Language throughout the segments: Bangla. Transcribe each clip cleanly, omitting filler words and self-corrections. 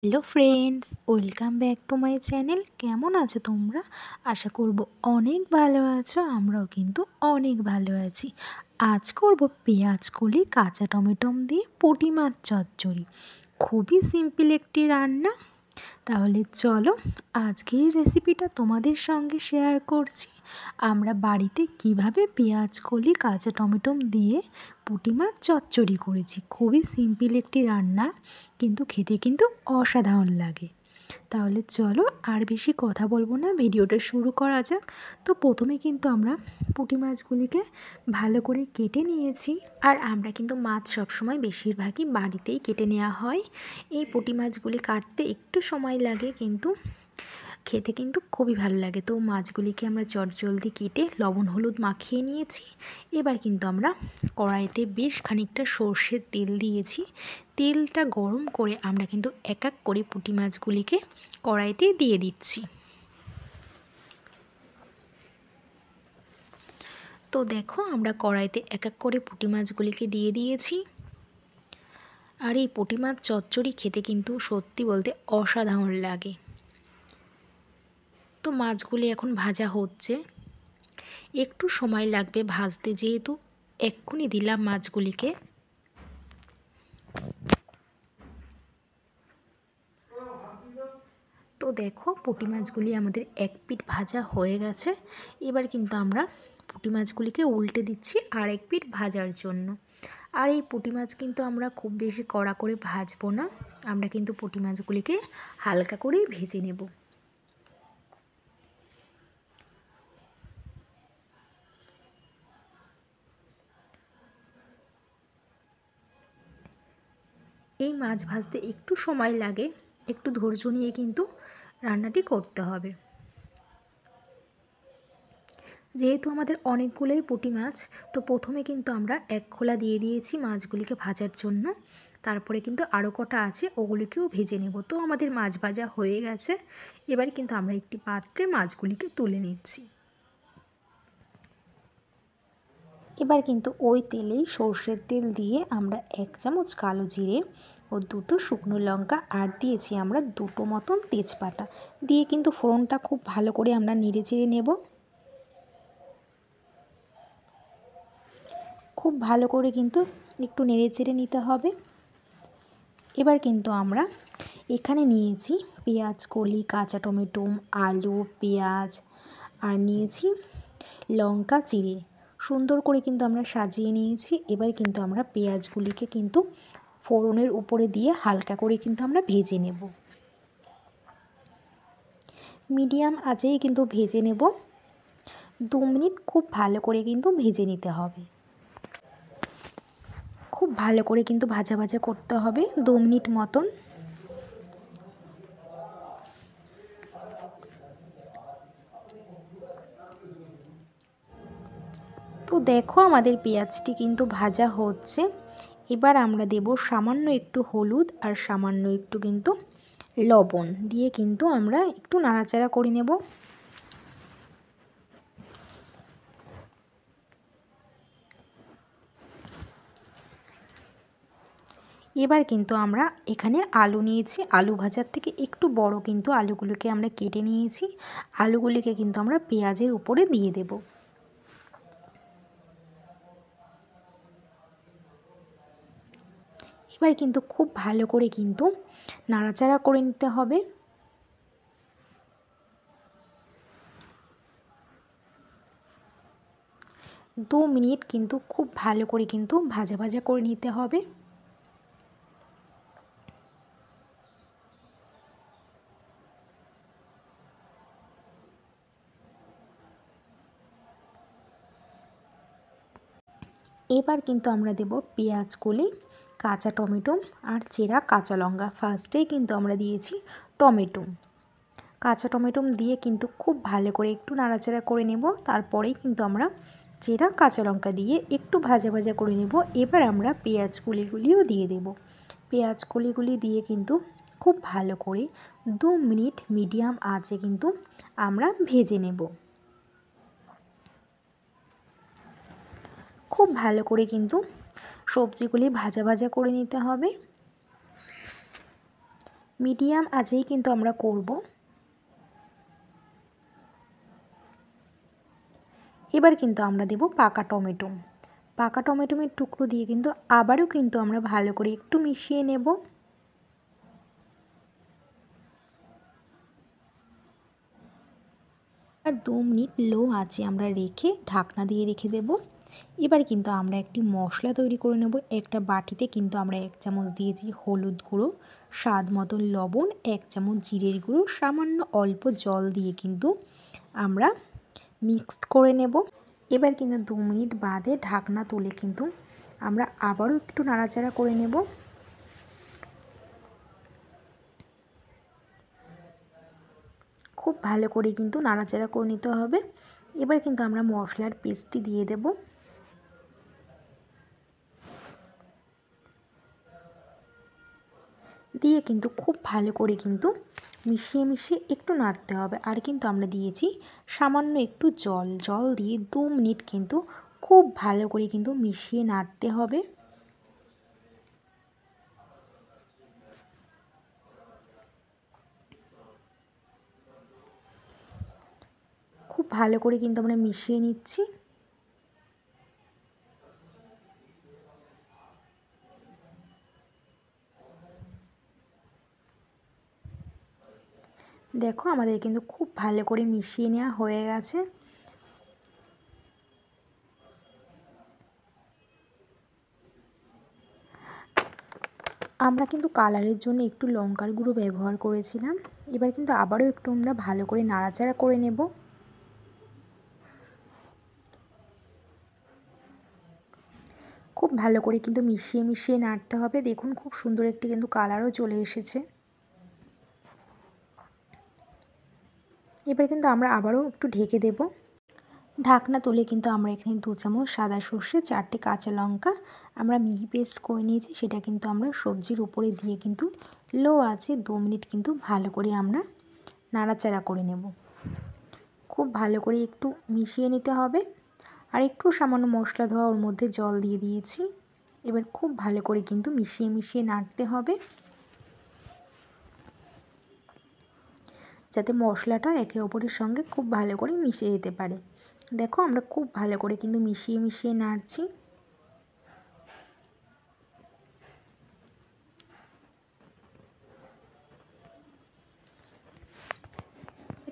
Hello friends, welcome back to my channel. কেমন আছো তোমরা? আশা করব অনেক ভালো আছো। আমরাও কিন্তু অনেক ভালো আছি। আজ করব পেঁয়াজ কলি কাঁচা টমেটো দিয়ে পুঁটি মাছ চচ্চড়ি। খুবই সিম্পল একটি রান্না। তাহলে চলো আজকের রেসিপিটা তোমাদের সঙ্গে শেয়ার করছি। আমরা বাড়িতে কিভাবে পেঁয়াজ কলি কাঁচা টমেটো দিয়ে পুঁটি মাছ চচ্চড়ি করেছি। খুবই সিম্পল একটি রান্না, কিন্তু খেতে কিন্তু অসাধারণ লাগে। তাহলে চলো আর বেশি কথা বলবো না, ভিডিওটা শুরু করা যাক। তো প্রথমে কিন্তু আমরা পুঁটি মাছগুলিকে ভালো করে কেটে নিয়েছি। আর আমরা কিন্তু মাছ সবসময় বেশিরভাগই বাড়িতেই কেটে নেওয়া হয়। এই পুঁটি মাছগুলি কাটতে একটু সময় লাগে, কিন্তু খেতে কিন্তু খুবই ভালো লাগে। তো মাছগুলিকে আমরা চটজলদি কেটে লবণ হলুদ মাখিয়ে নিয়েছি। এবার কিন্তু আমরা কড়াইতে বেশ খানিকটা সর্ষের তেল দিয়েছি। তেলটা গরম করে আমরা কিন্তু এক এক করে পুঁটি মাছগুলিকে কড়াইতে দিয়ে দিচ্ছি। তো দেখো, আমরা কড়াইতে এক এক করে পুঁটি মাছগুলিকে দিয়ে দিয়েছি। আর এই পুঁটি মাছ চচ্চড়ি খেতে কিন্তু সত্যি বলতে অসাধারণ লাগে। তো মাছগুলি এখন ভাজা হচ্ছে, একটু সময় লাগবে ভাজতে, যেহেতু এক্ষুনি দিলাম মাছগুলিকে। তো দেখো, পুঁটি মাছগুলি আমাদের এক পিঠ ভাজা হয়ে গেছে। এবার কিন্তু আমরা পুঁটি মাছগুলিকে উল্টে দিচ্ছি আর এক পিঠ ভাজার জন্য। আর এই পুঁটি মাছ কিন্তু আমরা খুব বেশি কড়া করে ভাজবো না, আমরা কিন্তু পুঁটি মাছগুলিকে হালকা করেই ভেজে নেব। এই মাছ ভাজতে একটু সময় লাগে, একটু ধৈর্য নিয়ে কিন্তু রান্নাটি করতে হবে। যেহেতু আমাদের অনেকগুলোই পুঁটি মাছ, তো প্রথমে কিন্তু আমরা এক খোলা দিয়ে দিয়েছি মাছগুলিকে ভাজার জন্য। তারপরে কিন্তু আরও কটা আছে, ওগুলিকেও ভেজে নেব। তো আমাদের মাছ ভাজা হয়ে গেছে। এবার কিন্তু আমরা একটি পাত্রে মাছগুলিকে তুলে নিচ্ছি। এবার কিন্তু ওই তেলেই সর্ষের তেল দিয়ে আমরা 1 চামচ কালো জিরে ও 2টো শুকনো লঙ্কা আর দিয়েছি আমরা 2টো মতন তেজপাতা দিয়ে কিন্তু ফোড়নটা খুব ভালো করে আমরা নেড়ে চেড়ে নেব। খুব ভালো করে কিন্তু একটু নেড়ে চেড়ে নিতে হবে। এবার কিন্তু আমরা এখানে নিয়েছি পেঁয়াজ কলি, কাঁচা টমেটো, আলু, পেঁয়াজ আর নিয়েছি লঙ্কা চিড়ে সুন্দর করে কিন্তু আমরা সাজিয়ে নিয়েছি। এবার কিন্তু আমরা পেঁয়াজগুলিকে কিন্তু ফোড়নের উপরে দিয়ে হালকা করে কিন্তু আমরা ভেজে নেব। মিডিয়াম আঁচেই কিন্তু ভেজে নেব। 2 মিনিট খুব ভালো করে কিন্তু ভেজে নিতে হবে। খুব ভালো করে কিন্তু ভাজা ভাজা করতে হবে 2 মিনিট মতন। তো দেখো, আমাদের পেঁয়াজটি কিন্তু ভাজা হচ্ছে। এবার আমরা দেব সামান্য একটু হলুদ আর সামান্য একটু কিন্তু লবণ দিয়ে কিন্তু আমরা একটু নাড়াচাড়া করে নেব। এবার কিন্তু আমরা এখানে আলু নিয়েছি, আলু ভাজার থেকে একটু বড় কিন্তু আলুগুলোকে আমরা কেটে নিয়েছি। আলুগুলিকে কিন্তু আমরা পেঁয়াজের উপরে দিয়ে দেব। এবার কিন্তু খুব ভালো করে কিন্তু নাড়াচাড়া করে নিতে হবে। দু মিনিট কিন্তু খুব ভালো করে কিন্তু ভাজা ভাজা করে নিতে হবে। এবার কিন্তু আমরা দেব পেঁয়াজ কলি, কাঁচা টমেটো আর চেরা কাঁচা লঙ্কা। ফার্স্টেই কিন্তু আমরা দিয়েছি টমেটো। কাঁচা টমেটো দিয়ে কিন্তু খুব ভালো করে একটু নাড়াচাড়া করে নেব। তারপরেই কিন্তু আমরা চেরা কাঁচা লঙ্কা দিয়ে একটু ভাজা ভাজা করে নেব। এবার আমরা পেঁয়াজ কলিগুলিও দিয়ে দেব। পেঁয়াজ কলিগুলি দিয়ে কিন্তু খুব ভালো করে 2 মিনিট মিডিয়াম আঁচে কিন্তু আমরা ভেজে নেব। খুব ভালো করে কিন্তু সবজিগুলি ভাজা ভাজা করে নিতে হবে। মিডিয়াম আঁচেই কিন্তু আমরা করব। এবার কিন্তু আমরা দেব পাকা টমেটো। পাকা টমেটোর টুকরো দিয়ে কিন্তু আবারও কিন্তু আমরা ভালো করে একটু মিশিয়ে নেব। আর 2 মিনিট লো আঁচে আমরা রেখে ঢাকনা দিয়ে রেখে দেব। এবার কিন্তু আমরা একটি মশলা তৈরি করে নেব। একটা বাটিতে কিন্তু আমরা 1 চামচ দিয়েছি হলুদ গুঁড়ো, স্বাদ মতো লবণ, 1 চামচ জিরের গুঁড়ো, সামান্য অল্প জল দিয়ে কিন্তু আমরা মিক্সড করে নেব। এবার কিন্তু 2 মিনিট বাদে ঢাকনা তুলে কিন্তু আমরা আবারও একটু নাড়াচাড়া করে নেব। খুব ভালো করে কিন্তু নাড়াচাড়া করে নিতে হবে। এবার কিন্তু আমরা মশলার পেস্টটি দিয়ে দেব। দিয়ে কিন্তু খুব ভালো করে কিন্তু মিশিয়ে একটু নাড়তে হবে। আর কিন্তু আমরা দিয়েছি সামান্য একটু জল দিয়ে 2 মিনিট কিন্তু খুব ভালো করে কিন্তু মিশিয়ে নাড়তে হবে। খুব ভালো করে কিন্তু আমরা মিশিয়ে নিচ্ছি। দেখো আমাদের কিন্তু খুব ভালো করে মিশিয়ে নেওয়া হয়ে গেছে। আমরা কিন্তু কালারের জন্য একটু লঙ্কার গুঁড়ো ব্যবহার করেছিলাম। এবার কিন্তু আবারও একটু আমরা ভালো করে নাড়াচাড়া করে নেব। খুব ভালো করে কিন্তু মিশিয়ে নাড়তে হবে। দেখুন খুব সুন্দর একটি কিন্তু কালারও চলে এসেছে। এবার কিন্তু আমরা আবারও একটু ঢেকে দেব। ঢাকনা তুলে কিন্তু আমরা এখানে 2 চামচ সাদা সর্ষে, 4টে কাঁচা লঙ্কা আমরা মিহি পেস্ট করে নিয়েছি। সেটা কিন্তু আমরা সবজির উপরে দিয়ে কিন্তু লো আঁচে 2 মিনিট কিন্তু ভালো করে আমরা নাড়াচাড়া করে নেব। খুব ভালো করে একটু মিশিয়ে নিতে হবে। আর একটু সামান্য মশলা ধোয়া ওর মধ্যে জল দিয়ে দিয়েছি। এবার খুব ভালো করে কিন্তু মিশিয়ে নাড়তে হবে, যাতে মশলাটা একে অপরের সঙ্গে খুব ভালো করে মিশে যেতে পারে। দেখো আমরা খুব ভালো করে কিন্তু মিশিয়ে নাড়ছি।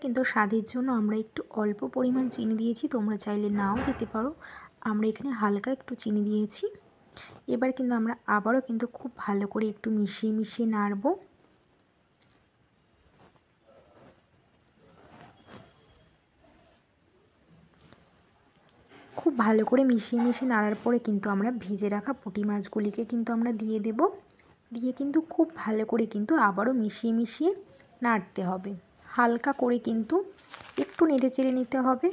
কিন্তু স্বাদের জন্য আমরা একটু অল্প পরিমাণ চিনি দিয়েছি, তোমরা চাইলে নাও দিতে পারো। আমরা এখানে হালকা একটু চিনি দিয়েছি। এবার কিন্তু আমরা আবারও কিন্তু খুব ভালো করে একটু মিশিয়ে নাড়ব। খুব ভালো করে মিশিয়ে নাড়ার পরে কিন্তু আমরা ভেজে রাখা পুঁটি মাছগুলিকে কিন্তু আমরা দিয়ে দেব। দিয়ে কিন্তু খুব ভালো করে কিন্তু আবারও মিশিয়ে নাড়তে হবে। হালকা করে কিন্তু একটু নেড়েচেড়ে নিতে হবে।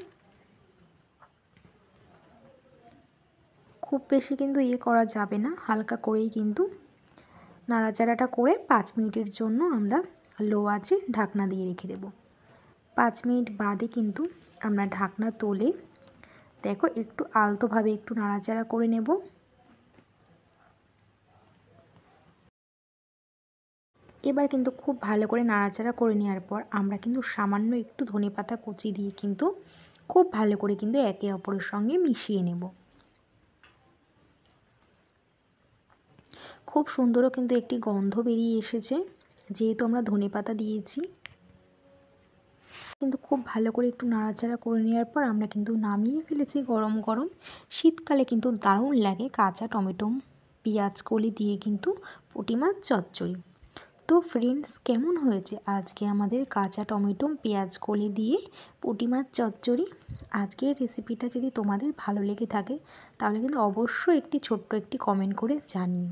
খুব বেশি কিন্তু করা যাবে না, হালকা করেই কিন্তু নাড়াচাড়াটা করে 5 মিনিটের জন্য আমরা লো আঁচে ঢাকনা দিয়ে রেখে দেব। 5 মিনিট বাদে কিন্তু আমরা ঢাকনা তুলে দেখো একটু আলতোভাবে একটু নাড়াচাড়া করে নেব। এবার কিন্তু খুব ভালো করে নাড়াচাড়া করে নেওয়ার পর আমরা কিন্তু সামান্য একটু ধনেপাতা কুচি দিয়ে কিন্তু খুব ভালো করে কিন্তু একে অপরের সঙ্গে মিশিয়ে নেব। খুব সুন্দরও কিন্তু একটি গন্ধ বেরিয়ে এসেছে, যেহেতু আমরা ধনেপাতা দিয়েছি। কিন্তু খুব ভালো করে একটু নাড়াচাড়া করে নেওয়ার পর আমরা কিন্তু নামিয়ে ফেলেছি গরম গরম। শীতকালে কিন্তু দারুণ লাগে কাঁচা টমেটো পেঁয়াজ কলি দিয়ে কিন্তু পুঁটি মাছ চচ্চড়ি। তো ফ্রেন্ডস, কেমন হয়েছে আজকে আমাদের কাঁচা টমেটো পেঁয়াজ কলি দিয়ে পুঁটি মাছ চচ্চড়ি? আজকের রেসিপিটা যদি তোমাদের ভালো লেগে থাকে তাহলে কিন্তু অবশ্যই একটি ছোট্ট একটি কমেন্ট করে জানিও।